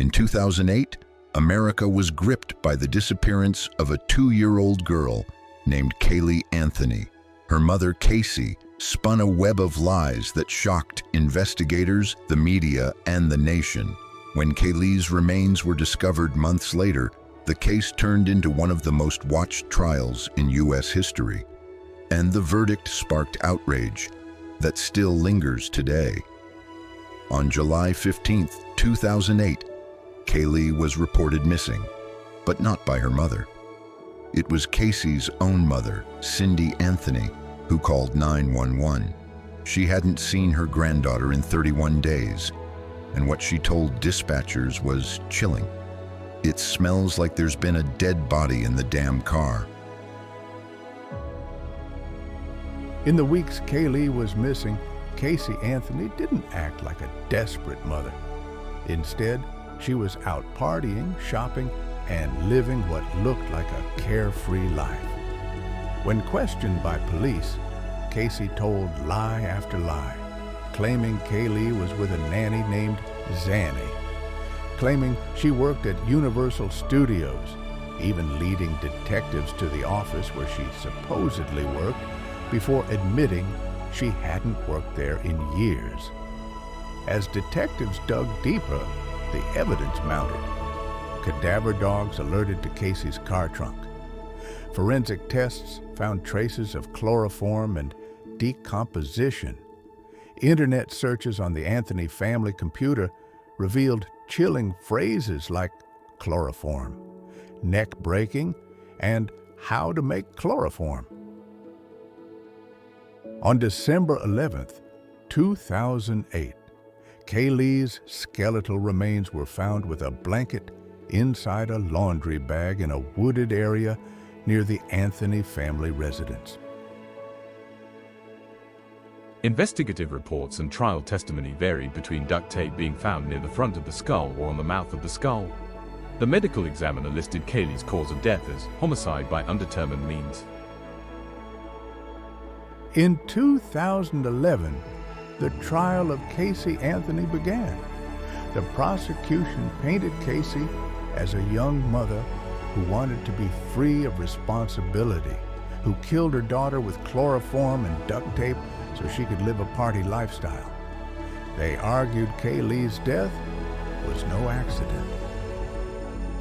In 2008, America was gripped by the disappearance of a 2-year-old girl named Caylee Anthony. Her mother, Casey, spun a web of lies that shocked investigators, the media, and the nation. When Caylee's remains were discovered months later, the case turned into one of the most watched trials in U.S. history. And the verdict sparked outrage that still lingers today. On July 15, 2008, Caylee was reported missing, but not by her mother. It was Casey's own mother, Caylee Anthony, who called 911. She hadn't seen her granddaughter in 31 days, and what she told dispatchers was chilling. "It smells like there's been a dead body in the damn car." In the weeks Caylee was missing, Caylee Anthony didn't act like a desperate mother. Instead, she was out partying, shopping, and living what looked like a carefree life. When questioned by police, Casey told lie after lie, claiming Caylee was with a nanny named Zanny, claiming she worked at Universal Studios, even leading detectives to the office where she supposedly worked before admitting she hadn't worked there in years. As detectives dug deeper, the evidence mounted. Cadaver dogs alerted to Casey's car trunk. Forensic tests found traces of chloroform and decomposition. Internet searches on the Anthony family computer revealed chilling phrases like chloroform, neck breaking, and how to make chloroform. On December 11, 2008, Caylee's skeletal remains were found with a blanket inside a laundry bag in a wooded area near the Anthony family residence. Investigative reports and trial testimony varied between duct tape being found near the front of the skull or on the mouth of the skull. The medical examiner listed Caylee's cause of death as homicide by undetermined means. In 2011, the trial of Caylee Anthony began. The prosecution painted Casey as a young mother who wanted to be free of responsibility, who killed her daughter with chloroform and duct tape so she could live a party lifestyle. They argued Caylee's death was no accident.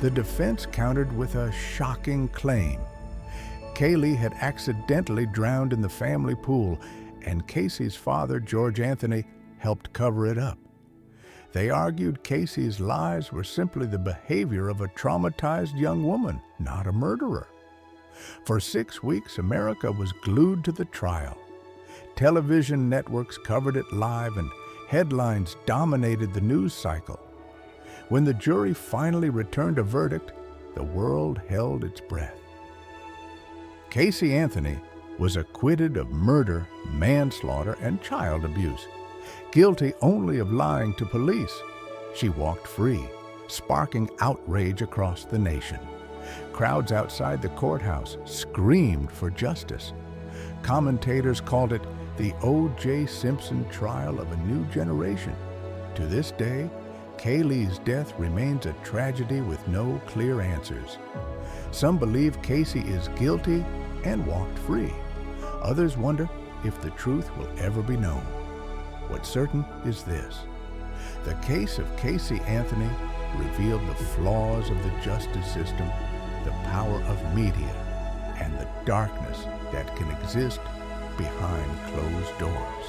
The defense countered with a shocking claim. Caylee had accidentally drowned in the family pool, and Casey's father, George Anthony, helped cover it up. They argued Casey's lies were simply the behavior of a traumatized young woman, not a murderer. For 6 weeks, America was glued to the trial. Television networks covered it live, and headlines dominated the news cycle. When the jury finally returned a verdict, the world held its breath. Caylee Anthony was acquitted of murder, manslaughter, and child abuse. Guilty only of lying to police, she walked free, sparking outrage across the nation. Crowds outside the courthouse screamed for justice. Commentators called it the O.J. Simpson trial of a new generation. To this day, Caylee's death remains a tragedy with no clear answers. Some believe Casey is guilty and walked free. Others wonder if the truth will ever be known. What's certain is this: the case of Caylee Anthony revealed the flaws of the justice system, the power of media, and the darkness that can exist behind closed doors.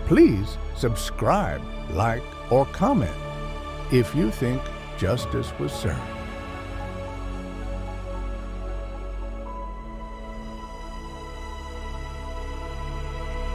Please subscribe, like, or comment if you think justice was served.